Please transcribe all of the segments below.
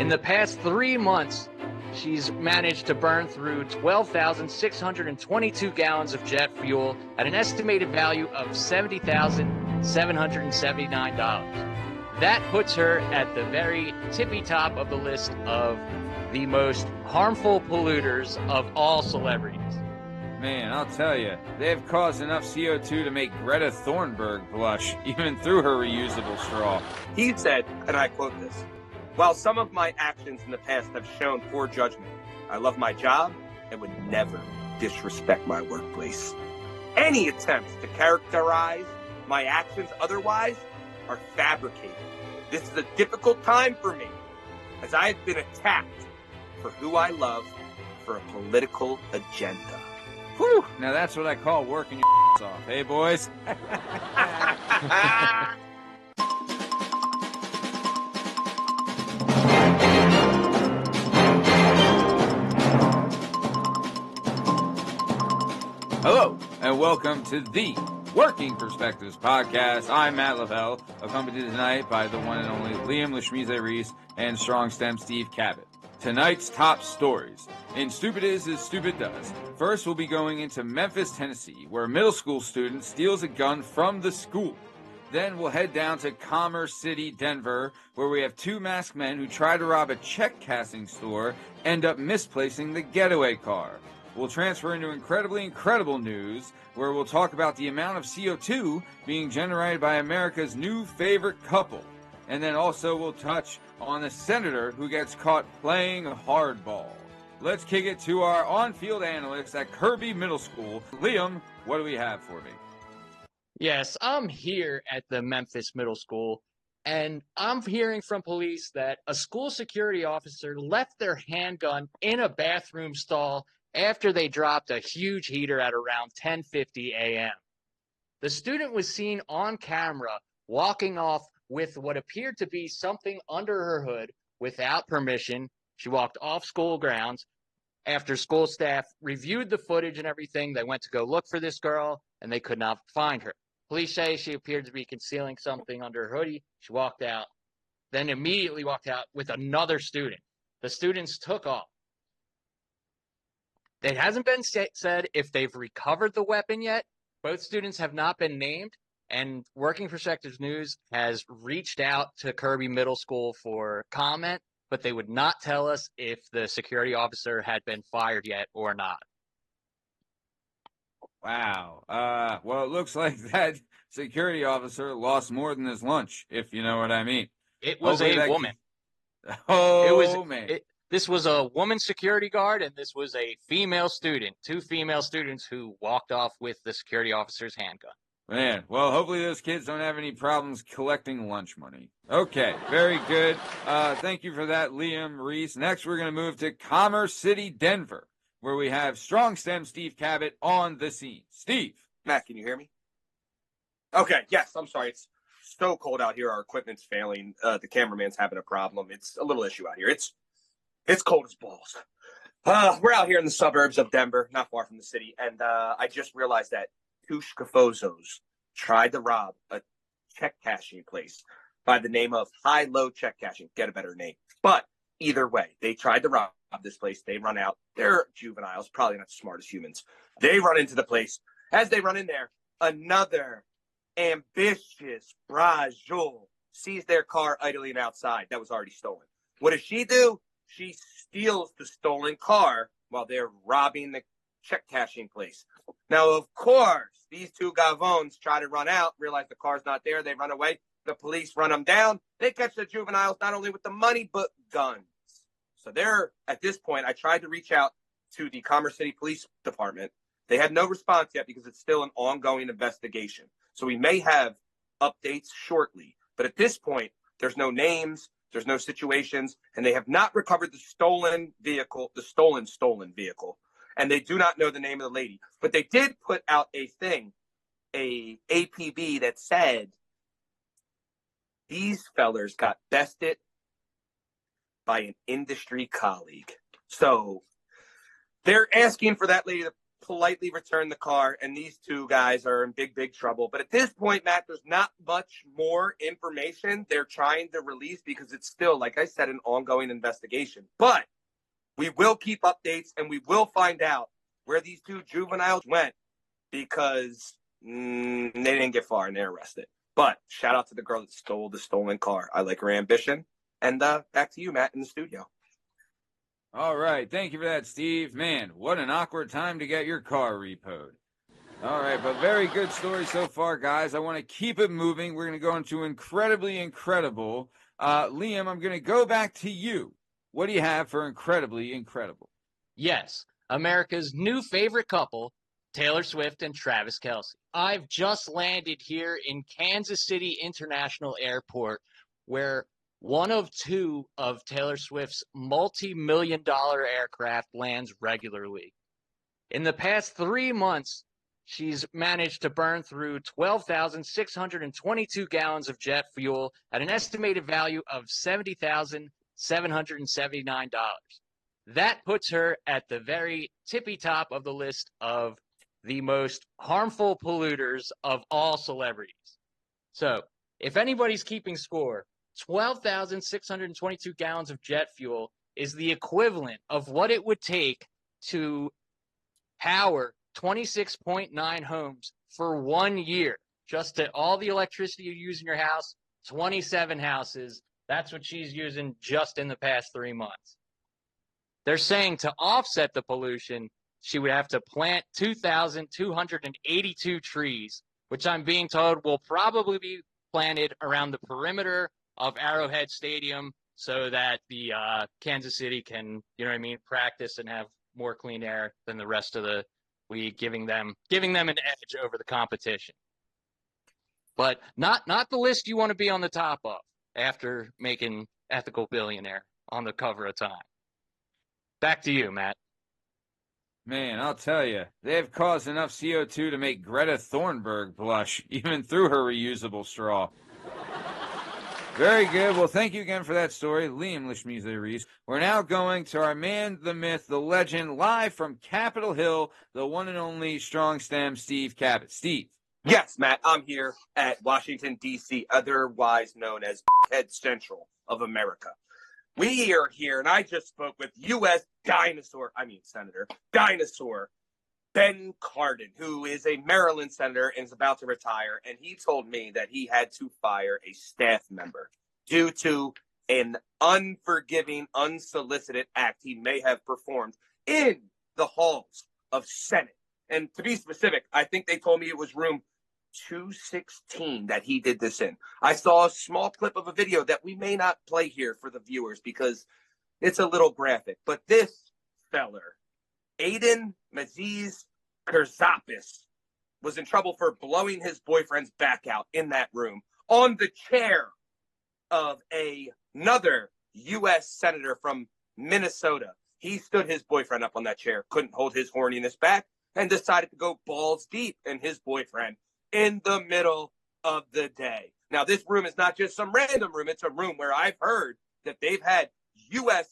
In the past 3 months, she's managed to burn through 12,622 gallons of jet fuel at an estimated value of $70,779. That puts her at the very tippy top of the list of the most harmful polluters of all celebrities. Man, I'll tell you, they've caused enough CO2 to make Greta Thunberg blush, even through her reusable straw. He said, and I quote this, "While some of my actions in the past have shown poor judgment, I love my job and would never disrespect my workplace. Any attempts to characterize my actions otherwise are fabricated. This is a difficult time for me, as I have been attacked for who I love for a political agenda." Whew, now that's what I call working your off. Hey, boys? Hello, and welcome to the Working Perspectives Podcast. I'm Matt Lavelle, accompanied tonight by the one and only Liam Lashmize Reese and Strong Stem Steve Cabot. Tonight's top stories. In Stupid Is as Stupid Does. First, we'll be going into Memphis, Tennessee, where a middle school student steals a gun from the school. Then we'll head down to Commerce City, Denver, where we have two masked men who try to rob a check cashing store, end up misplacing the getaway car. We'll transfer into incredibly incredible news, where we'll talk about the amount of CO2 being generated by America's new favorite couple. And then also we'll touch on a senator who gets caught playing hardball. Let's kick it to our on-field analyst at Kirby Middle School. Liam, what do we have for me? Yes, I'm here at the Memphis Middle School, and I'm hearing from police that a school security officer left their handgun in a bathroom stall after they dropped a huge heater at around 10:50 a.m. The student was seen on camera walking off with what appeared to be something under her hood without permission. She walked off school grounds. After school staff reviewed the footage and everything, they went to go look for this girl, and they could not find her. Police say she appeared to be concealing something under her hoodie. She walked out, then immediately walked out with another student. The students took off. It hasn't been said if they've recovered the weapon yet. Both students have not been named, and Working Perspectives News has reached out to Kirby Middle School for comment, but they would not tell us if the security officer had been fired yet or not. Wow. Well, it looks like that security officer lost more than his lunch, if you know what I mean. It was a woman. Man. This was a woman security guard, and this was a female student, two female students who walked off with the security officer's handgun. Man, well, hopefully those kids don't have any problems collecting lunch money. Okay, very good. Thank you for that, Liam Reese. Next, we're going to move to Commerce City, Denver, where we have Strong Stem Steve Cabot on the scene. Steve. Matt, can you hear me? Okay, yes, I'm sorry. It's so cold out here. Our equipment's failing. The cameraman's having a problem. It's a little issue out here. It's cold as balls. We're out here in the suburbs of Denver, not far from the city, and I just realized that two schifozos tried to rob a check cashing place by the name of High Low Check Cashing. Get a better name. But either way, they tried to rob this place. They run out. They're juveniles, probably not the smartest humans. They run into the place. As they run in there, another ambitious brajol sees their car idling outside that was already stolen. What does she do? She steals the stolen car while they're robbing the check cashing place. Now, of course, these two gavones try to run out, realize the car's not there. They run away. The police run them down. They catch the juveniles not only with the money, but guns. So they're, at this point, I tried to reach out to the Commerce City Police Department. They had no response yet because it's still an ongoing investigation. So we may have updates shortly. But at this point, there's no names. There's no situations, and they have not recovered the stolen vehicle, the stolen vehicle, and they do not know the name of the lady. But they did put out a thing, a APB that said these fellers got bested by an industry colleague. So they're asking for that lady to politely returned the car, and these two guys are in big trouble. But at this point, Matt, there's not much more information they're trying to release because it's still, like I said, an ongoing investigation. But we will keep updates, and we will find out where these two juveniles went because they didn't get far and they're arrested. But shout out to the girl that stole the stolen car. I like her ambition. And back to you, Matt, in the studio. All right. Thank you for that, Steve. Man, what an awkward time to get your car repoed. All right, but very good story so far, guys. I want to keep it moving. We're going to go into incredibly incredible. Liam, I'm going to go back to you. What do you have for incredibly incredible? Yes, America's new favorite couple, Taylor Swift and Travis Kelce. I've just landed here in Kansas City International Airport, where one of two of Taylor Swift's multi-million-dollar aircraft lands regularly. In the past 3 months, she's managed to burn through 12,622 gallons of jet fuel at an estimated value of $70,779. That puts her at the very tippy top of the list of the most harmful polluters of all celebrities. So, if anybody's keeping score, 12,622 gallons of jet fuel is the equivalent of what it would take to power 26.9 homes for 1 year. Just to all the electricity you use in your house, 27 houses. That's what she's using just in the past 3 months. They're saying to offset the pollution, she would have to plant 2,282 trees, which I'm being told will probably be planted around the perimeter of Arrowhead Stadium so that the Kansas City can, practice and have more clean air than the rest of the league, giving them an edge over the competition. But not the list you want to be on the top of after making Ethical Billionaire on the cover of Time. Back to you, Matt. Man, I'll tell you, they've caused enough CO2 to make Greta Thunberg blush, even through her reusable straw. Very good. Well, thank you again for that story, Liam Lishmize Reese. We're now going to our man, the myth, the legend, live from Capitol Hill, the one and only strong stem, Steve Cabot. Steve. Yes, Matt, I'm here at Washington, D.C., otherwise known as Head Central of America. We are here, and I just spoke with U.S. Senator Dinosaur Ben Cardin, who is a Maryland senator and is about to retire, and he told me that he had to fire a staff member due to an unforgiving, unsolicited act he may have performed in the halls of Senate. And to be specific, I think they told me it was room 216 that he did this in. I saw a small clip of a video that we may not play here for the viewers because it's a little graphic, but this feller, Aiden Maziz Kerzapis, was in trouble for blowing his boyfriend's back out in that room on the chair of another U.S. senator from Minnesota. He stood his boyfriend up on that chair, couldn't hold his horniness back, and decided to go balls deep in his boyfriend in the middle of the day. Now, this room is not just some random room. It's a room where I've heard that they've had U.S.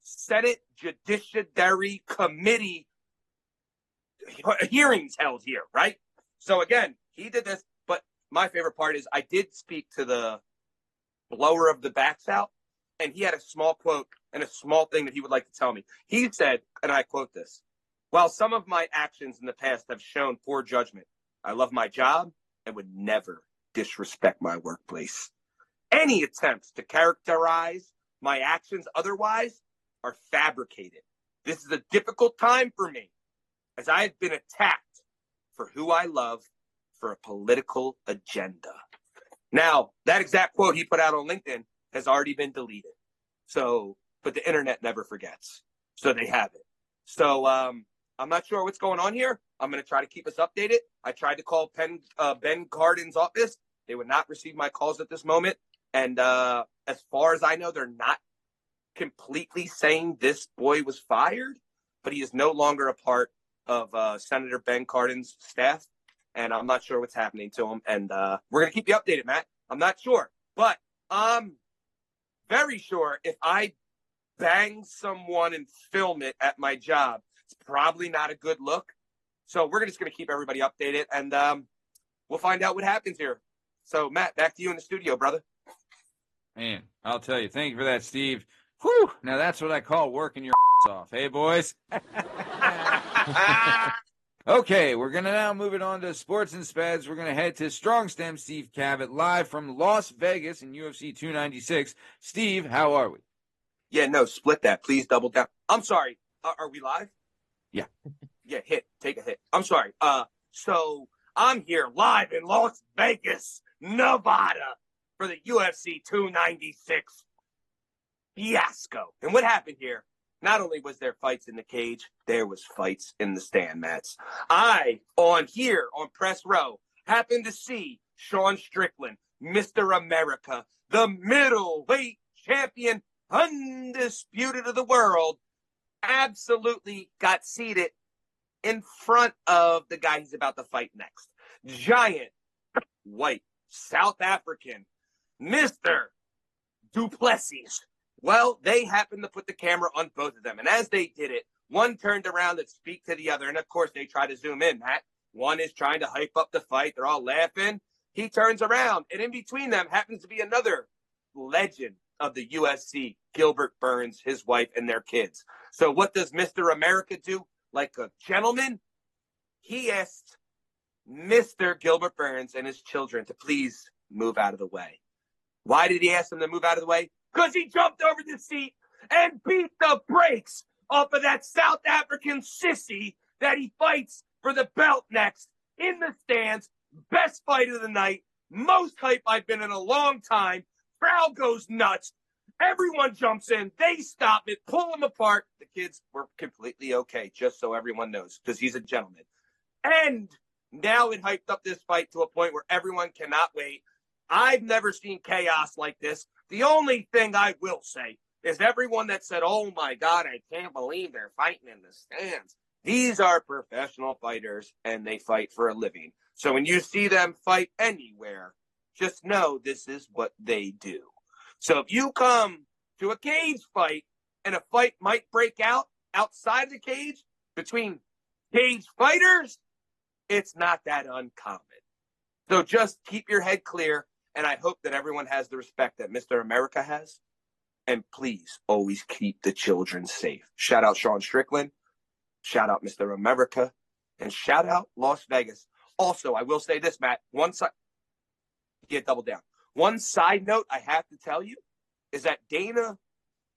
Senate Judiciary Committee hearings held here, right? So again, he did this, but my favorite part is I did speak to the blower of the backs out, and he had a small quote and a small thing that he would like to tell me. He said, and I quote this, "While some of my actions in the past have shown poor judgment, I love my job and would never disrespect my workplace. Any attempts to characterize my actions otherwise are fabricated. This is a difficult time for me, as I have been attacked for who I love for a political agenda." Now, that exact quote he put out on LinkedIn has already been deleted. So, but the internet never forgets. So they have it. So I'm not sure what's going on here. I'm going to try to keep us updated. I tried to call Ben Cardin's office. They would not receive my calls at this moment. And as far as I know, they're not completely saying this boy was fired, but he is no longer a part of Senator Ben Cardin's staff, and I'm not sure what's happening to him. And we're going to keep you updated, Matt. I'm not sure, but I'm very sure if I bang someone and film it at my job, it's probably not a good look. So we're just going to keep everybody updated, and we'll find out what happens here. So, Matt, back to you in the studio, brother. Man, I'll tell you. Thank you for that, Steve. Whew. Now that's what I call working your off. Hey, boys. Okay, we're going to now move it on to sports and speds. We're going to head to Strong Stem Steve Cabot live from Las Vegas in UFC 296. Steve, how are we? Yeah, no, split that. Please double down. I'm sorry. Are we live? Yeah. Yeah, take a hit. I'm sorry. So I'm here live in Las Vegas, Nevada for the UFC 296 fiasco. And what happened here? Not only was there fights in the cage, there was fights in the stand mats. I, on press row, happened to see Sean Strickland, Mr. America, the middleweight champion, undisputed of the world, absolutely got seated in front of the guy he's about to fight next. Giant, white, South African, Mr. Duplessis. Well, they happened to put the camera on both of them. And as they did it, one turned around to speak to the other. And, of course, they try to zoom in, Matt. One is trying to hype up the fight. They're all laughing. He turns around. And in between them happens to be another legend of the UFC, Gilbert Burns, his wife, and their kids. So what does Mr. America do? Like a gentleman, he asked Mr. Gilbert Burns and his children to please move out of the way. Why did he ask them to move out of the way? Because he jumped over the seat and beat the brakes off of that South African sissy that he fights for the belt next in the stands. Best fight of the night. Most hype I've been in a long time. Crowd goes nuts. Everyone jumps in. They stop it, pull him apart. The kids were completely okay, just so everyone knows, because he's a gentleman. And now it hyped up this fight to a point where everyone cannot wait. I've never seen chaos like this. The only thing I will say is everyone that said, oh, my God, I can't believe they're fighting in the stands. These are professional fighters, and they fight for a living. So when you see them fight anywhere, just know this is what they do. So if you come to a cage fight and a fight might break out outside the cage between cage fighters, it's not that uncommon. So just keep your head clear. And I hope that everyone has the respect that Mr. America has. And please always keep the children safe. Shout out Sean Strickland. Shout out Mr. America. And shout out Las Vegas. Also, I will say this, Matt. Double down. One side note I have to tell you is that Dana,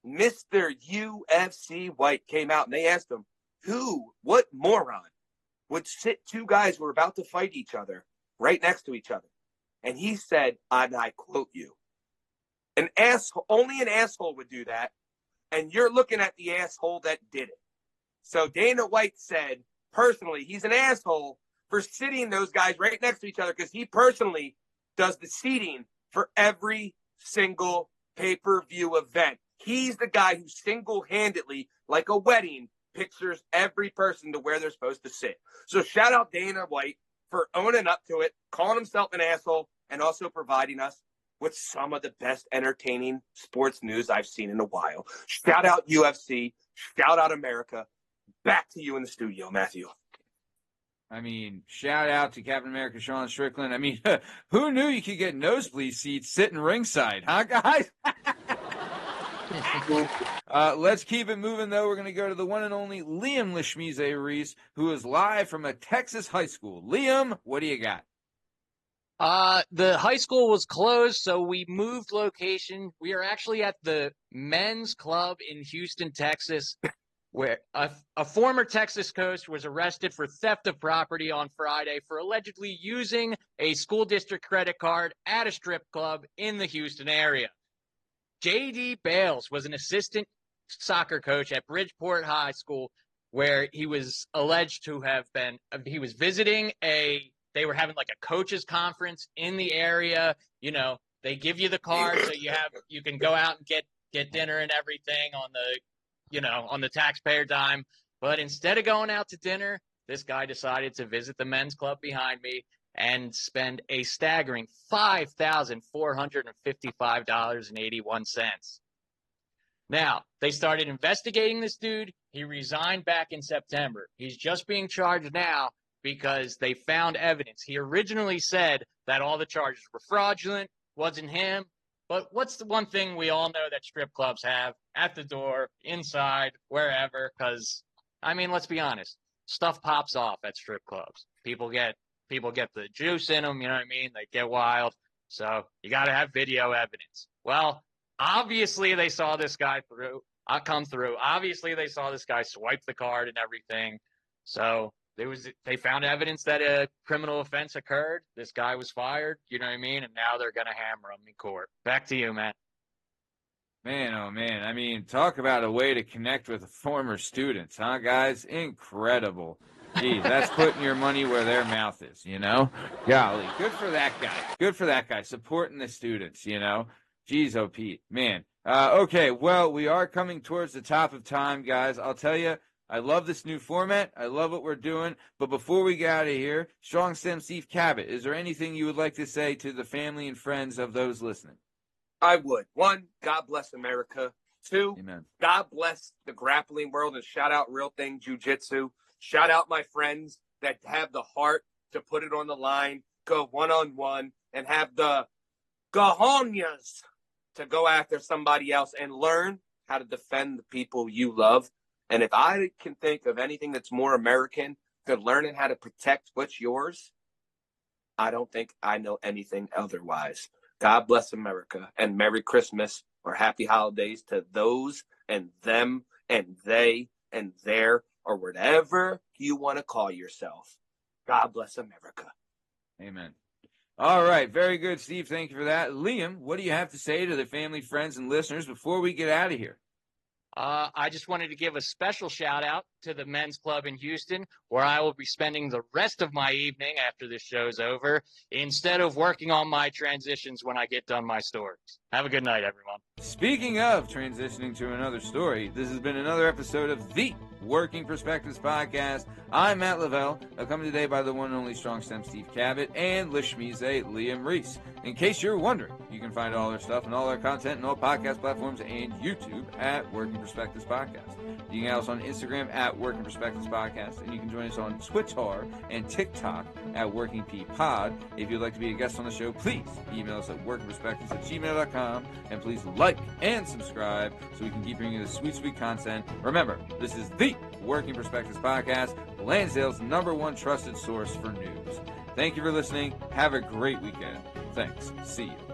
Mr. UFC White, came out and they asked him, what moron would sit two guys who are about to fight each other right next to each other? And he said, and I quote you, only an asshole would do that. And you're looking at the asshole that did it. So Dana White said, personally, he's an asshole for sitting those guys right next to each other because he personally does the seating for every single pay-per-view event. He's the guy who single-handedly, like a wedding, pictures every person to where they're supposed to sit. So shout out Dana White for owning up to it, calling himself an asshole, and also providing us with some of the best entertaining sports news I've seen in a while. Shout out UFC. Shout out America. Back to you in the studio, Matthew. I mean, shout out to Captain America, Sean Strickland. I mean, who knew you could get nosebleed seats sitting ringside, huh, guys? Let's keep it moving, though. We're going to go to the one and only Liam Lashmize Reese, who is live from a Texas high school. Liam, what do you got? The high school was closed, so we moved location. We are actually at the men's club in Houston, Texas, where a former Texas coach was arrested for theft of property on Friday for allegedly using a school district credit card at a strip club in the Houston area. J.D. Bales was an assistant soccer coach at Bridgeport High School, where he was alleged to have been – he was visiting they were having like a coaches conference in the area. You know, they give you the card so you can go out and get dinner and everything on the taxpayer dime. But instead of going out to dinner, this guy decided to visit the men's club behind me and spend a staggering $5,455.81. Now, they started investigating this dude. He resigned back in September. He's just being charged now because they found evidence. He originally said that all the charges were fraudulent, wasn't him. But what's the one thing we all know that strip clubs have at the door, inside, wherever? Because, I mean, let's be honest. Stuff pops off at strip clubs. People get the juice in them, you know what I mean? They get wild. So you got to have video evidence. Well, obviously they saw this guy come through. Obviously they saw this guy swipe the card and everything. So they found evidence that a criminal offense occurred. This guy was fired, you know what I mean? And now they're going to hammer him in court. Back to you, Matt. Man, oh man. I mean, talk about a way to connect with former students, huh, guys? Incredible. Geez, that's putting your money where their mouth is, you know? Golly, good for that guy. Good for that guy, supporting the students, you know? Geez, oh, Pete, man. Okay, well, we are coming towards the top of time, guys. I'll tell you, I love this new format. I love what we're doing. But before we get out of here, Strong Stem Steve Cabot, is there anything you would like to say to the family and friends of those listening? I would. 1, God bless America. 2, Amen. God bless the grappling world, and shout out Real Thing Jiu-Jitsu. Shout out my friends that have the heart to put it on the line, go one-on-one, and have the cojones to go after somebody else and learn how to defend the people you love. And if I can think of anything that's more American than learning how to protect what's yours, I don't think I know anything otherwise. God bless America, and Merry Christmas or Happy Holidays to those and them and they and their, or whatever you want to call yourself. God bless America. Amen. All right. Very good, Steve. Thank you for that. Liam, what do you have to say to the family, friends, and listeners before we get out of here? I just wanted to give a special shout out to the men's club in Houston, where I will be spending the rest of my evening after this show's over, instead of working on my transitions when I get done my stories. Have a good night, everyone. Speaking of transitioning to another story, this has been another episode of the Working Perspectives Podcast. I'm Matt Lavelle, accompanied today by the one and only Strong Stem Steve Cabot and Lishmize Liam Reese. In case you're wondering, you can find all our stuff and all our content and all podcast platforms and YouTube at Working Perspectives Podcast. You can get us on Instagram at Working Perspectives Podcast, and you can join us on Twitter and TikTok at Working P Pod. If you'd like to be a guest on the show, please email us at workingperspectives@gmail.com, and please like and subscribe so we can keep bringing you the sweet, sweet content. Remember, this is the Working Perspectives Podcast, Lansdale's #1 trusted source for news. Thank you for listening. Have a great weekend. Thanks. See you.